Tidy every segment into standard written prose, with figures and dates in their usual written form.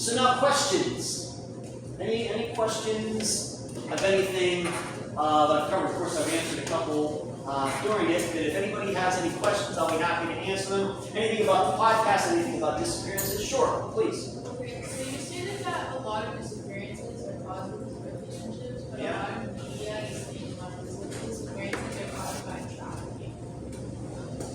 So now questions. Any questions of anything that I've covered? Of course, I've answered a couple during it, but if anybody has any questions, I'll be happy to answer them. Anything about the podcast, anything about disappearances? Sure, please. Okay, so you stated that a lot of disappearances are caused with relationships, but Yeah. a lot of media is saying a lot of disappearances are caused by trafficking.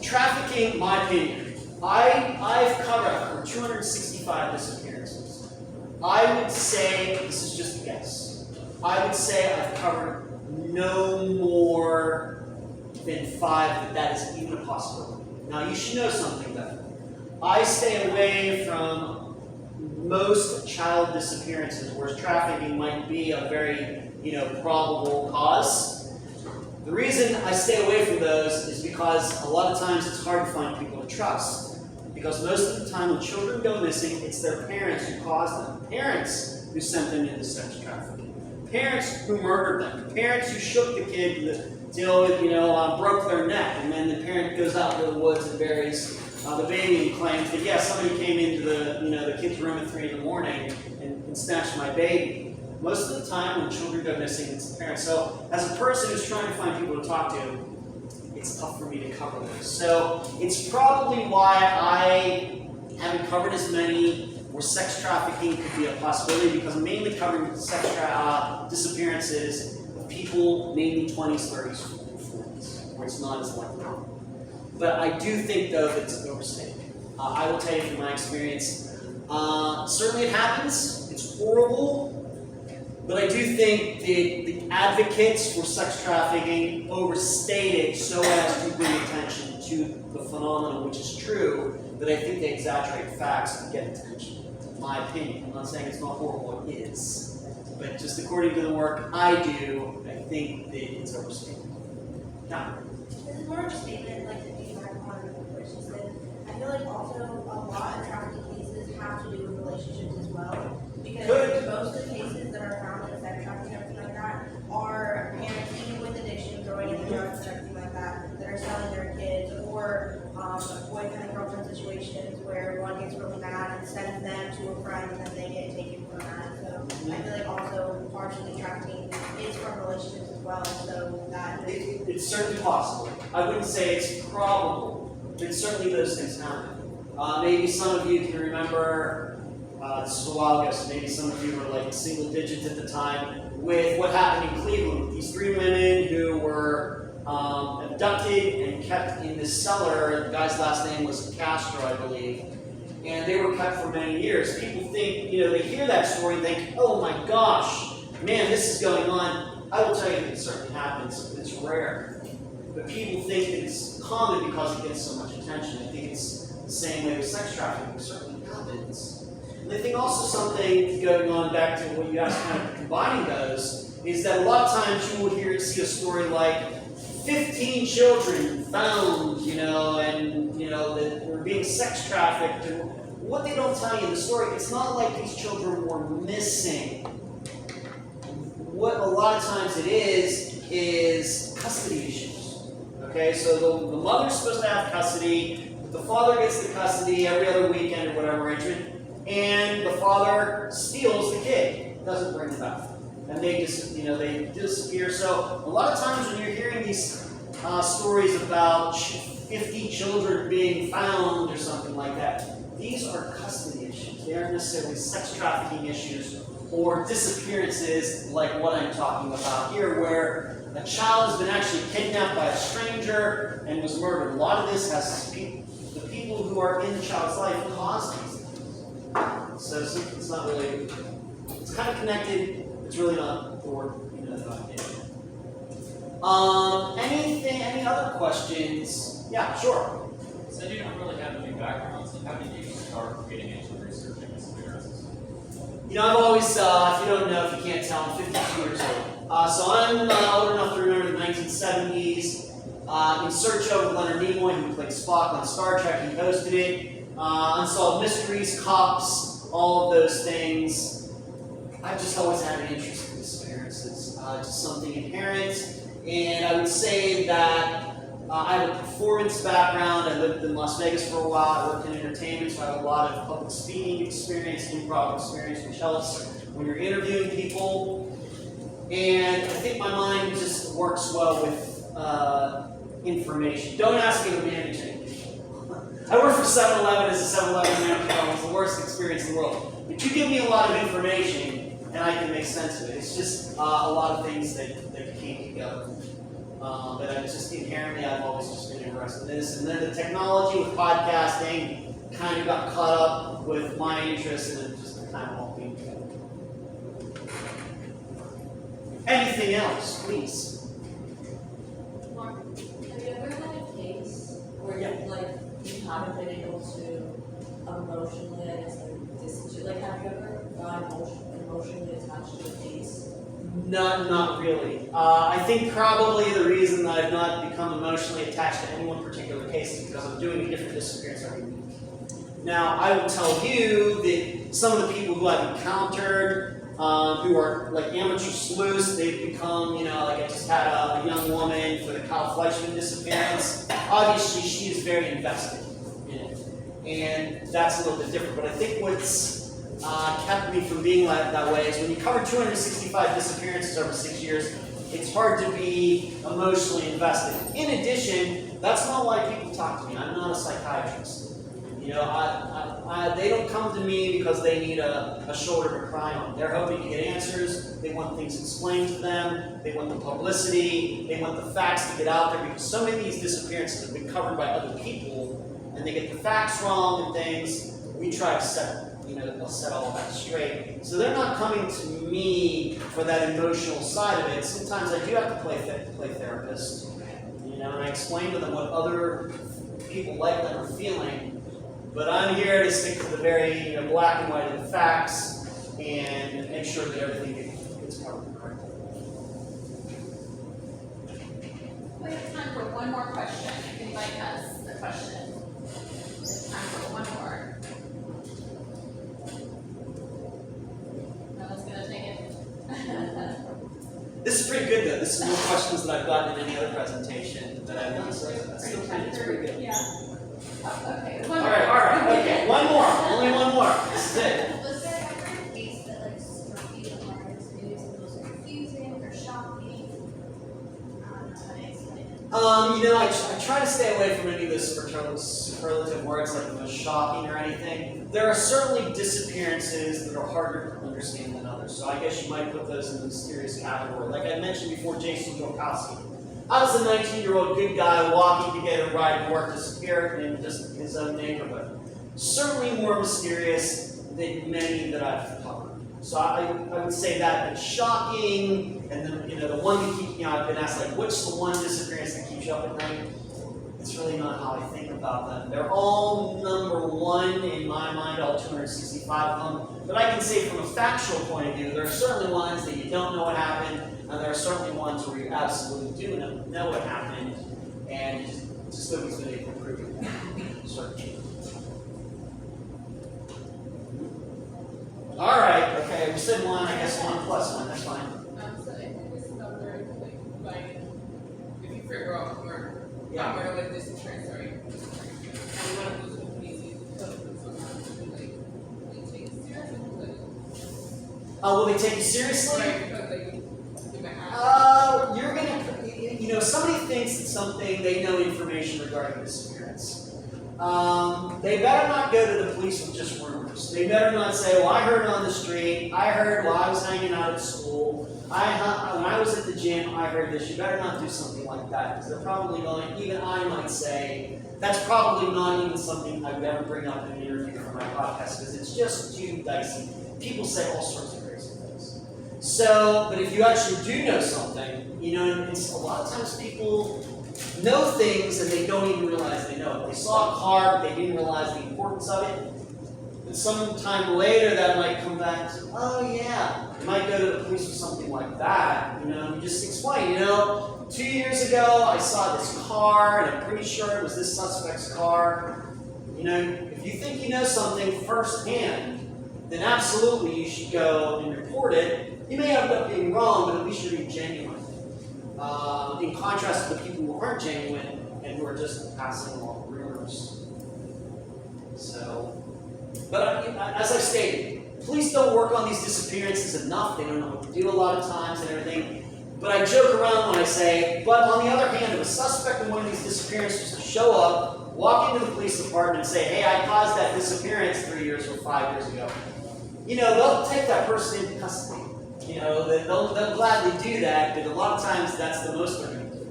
Trafficking, my opinion. I've covered over 265 disappearances. I would say, this is just a guess, I would say I've covered no more than 5 that is even a possibility. Now you should know something though. I stay away from most child disappearances, whereas trafficking might be a very, probable cause. The reason I stay away from those is because a lot of times it's hard to find people to trust. Because most of the time when children go missing, it's their parents who caused them. Parents who sent them into sex trafficking. Parents who murdered them. Parents who shook the kid till broke their neck. And then the parent goes out into the woods and buries the baby and claims that, yeah, somebody came into the kid's room at 3 in the morning and snatched my baby. Most of the time when children go missing, it's the parents. So as a person who's trying to find people to talk to, it's tough for me to cover those. So it's probably why I haven't covered as many where sex trafficking could be a possibility, because I'm mainly covering sex disappearances of people mainly 20s, 30s, 40s, where it's not as likely. But I do think, though, that it's overstated. I will tell you from my experience, certainly it happens, it's horrible, but I do think that the advocates for sex trafficking overstate it so as to bring attention to the phenomenon, which is true, that I think they exaggerate facts to get attention. In my opinion. I'm not saying it's not horrible, it is. But just according to the work I do, I think that it's overstated. Now, This is more of a statement, like the feedback on what she said. I feel like also a lot of trafficking cases have to do with relationships as well. Because most of the cases that are found in sex trafficking and everything like that are parents, even with addiction, throwing in the drugs and everything like that, that are selling their kids, or boyfriend and girlfriend situations where one gets really mad and sends them to a friend and then they get taken from that. So I feel like also partially trafficking is from relationships as well. So that it's certainly possible. I wouldn't say it's probable, but certainly those things happen. Maybe some of you can remember, this was a while ago, so maybe some of you were like single digits at the time, with what happened in Cleveland. These 3 women who were abducted and kept in this cellar. The guy's last name was Castro, I believe. And they were kept for many years. People think, they hear that story and think, oh my gosh, man, this is going on. I will tell you that it certainly happens, but it's rare. But people think that it's common because it gets so much attention. I think it's the same way with sex trafficking. It certainly happens. And I think also something going on back to what you asked, kind of combining those, is that a lot of times you will see a story like 15 children found, that were being sex trafficked. And what they don't tell you in the story, it's not like these children were missing. What a lot of times it is custody issues. Okay, so the mother's supposed to have custody, but the father gets the custody every other weekend or whatever arrangement, and the father steals the kid, doesn't bring it back. And they just, they disappear. So a lot of times when you're hearing these stories about 50 children being found or something like that, these are custody issues. They aren't necessarily sex trafficking issues or disappearances like what I'm talking about here, where a child has been actually kidnapped by a stranger and was murdered. A lot of this has the people who are in the child's life cause these things. So it's not really, it's kind of connected. It's really not the word, any other questions? Yeah, sure. So you don't really have any background, so how did you start getting into researching disappearances? I've always, if you don't know, if you can't tell, I'm 52 years old. So I'm old enough to remember the 1970s. In Search of Leonard Nimoy, who played Spock on Star Trek, he hosted it. Unsolved Mysteries, Cops, all of those things. I've just always had an interest in disappearances, just something inherent. And I would say that I have a performance background. I lived in Las Vegas for a while. I worked in entertainment, so I have a lot of public speaking experience, improv experience, which helps when you're interviewing people. And I think my mind just works well with information. Don't ask me to manage anything. I worked for 7-Eleven as a 7-Eleven manager. It was the worst experience in the world. But you give me a lot of information, and I can make sense of it. It's just a lot of things that came together. But I just inherently, I've always just been interested in this. And then the technology with podcasting kind of got caught up with my interest, and it just kind of all came together. Anything else, please? Mark, have you ever had a case where you haven't been able to emotionally, I guess, have you ever gotten emotionally attached to a case? Not really. I think probably the reason that I've not become emotionally attached to any one particular case is because I'm doing a different disappearance every week. Now, I will tell you that some of the people who I've encountered who are like amateur sleuths, they've become, like I just had a young woman for the Kyle Fleischman disappearance. Obviously, she is very invested in it. And that's a little bit different. But I think what's kept me from being that way is when you cover 265 disappearances over 6 years, it's hard to be emotionally invested. In addition, that's not why people talk to me. I'm not a psychiatrist. They don't come to me because they need a shoulder to cry on. They're hoping to get answers. They want things explained to them. They want the publicity. They want the facts to get out there because so many of these disappearances have been covered by other people, and they get the facts wrong and things. We try to set all of that straight. So they're not coming to me for that emotional side of it. Sometimes I do have to play therapist, and I explain to them what other people like them are feeling. But I'm here to stick to the very black and white of the facts and make sure that everything gets covered correctly. We have time for one more question. If anybody has a question, it's time for one more. No one's gonna take it. This is pretty good though. This is more questions than I've gotten in any other presentation that I've done. So that's still pretty good. Yeah. Okay. All right. Okay, one more. Only one more. This is it. Was there ever a case that struck you the hardest, maybe it was confusing or shocking? I don't know how to explain it. I try to stay away from any of the superlative words like the most shocking or anything. There are certainly disappearances that are harder to understand than others. So I guess you might put those in the mysterious category. Like I mentioned before, Jason Jolkowski. How does a 19-year-old good guy walking to get a ride to work disappear in just his own neighborhood? Certainly more mysterious than many that I've covered. So I would say that it's shocking, and then the one that keeps I've been asked what's the one disappearance that keeps you up at night? It's really not how I think about them. They're all number one in my mind, all 265 of them. But I can say from a factual point of view, there are certainly ones that you don't know what happened, and there are certainly ones where you absolutely do know what happened, and just nobody's been able to prove it. Certainly. All right. Okay. We said one. I guess 1 plus 1. That's fine. So I think this number, like, if you figure out where, where like this insurance, sorry, and one of those companies is someone like, they take it seriously, Will they take you seriously? right, because like, they might have. You're gonna. Somebody thinks that something they know information regarding disappearance. They better not go to the police with just rumors. They better not say, well, I heard it on the street. I heard while I was hanging out at school. When I was at the gym, I heard this. You better not do something like that because they're probably going, even I might say, that's probably not even something I would ever bring up in an interview for my podcast because it's just too dicey. People say all sorts of crazy things. So, but if you actually do know something, it's a lot of times people know things and they don't even realize they know it. They saw a car, but they didn't realize the importance of it. And sometime later that might come back to, oh yeah, you might go to the police with something like that. You just explain, 2 years ago I saw this car and I'm pretty sure it was this suspect's car. If you think you know something firsthand, then absolutely you should go and report it. You may end up being wrong, but at least you're being genuine. In contrast to the people who aren't genuine and who are just passing along rumors. So, but as I stated, police don't work on these disappearances enough. They don't know what to do a lot of times and everything. But I joke around when I say, but on the other hand, if a suspect in one of these disappearances to show up, walk into the police department and say, hey, I caused that disappearance 3 years or 5 years ago, you know, they'll take that person into custody. You know, they'll gladly do that, but a lot of times that's the most they're going to do.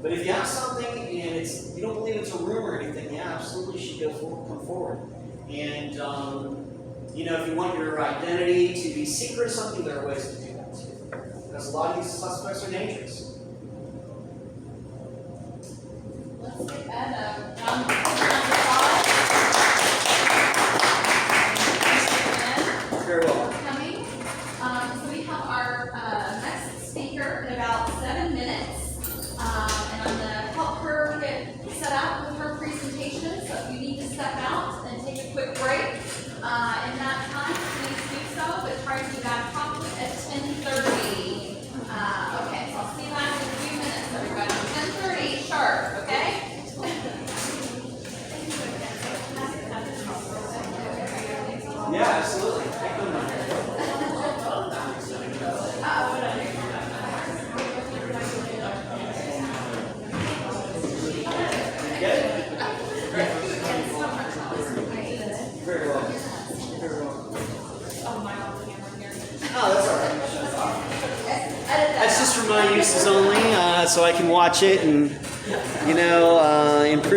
But if you have something and you don't believe it's a rumor or anything, yeah, absolutely you should come forward. And, you know, if you want your identity to be secret or something, there are ways to do that too. Because a lot of these suspects are dangerous. Let's give Ed a round of applause. Thank you, Very well. Ed, for coming. So we have our next speaker in about 7 minutes. And I'm gonna help her get set up with her presentation. So if you need to step out and take a quick break, in that time, please do so, but try to be back promptly at 10:30. Okay, so I'll see you back in a few minutes, everybody. 10:30 sharp, okay? Yeah, absolutely. Take them on. Get it? Very well. Very well. Oh, that's all right. That's just for my uses only, so I can watch it and, you know, improve.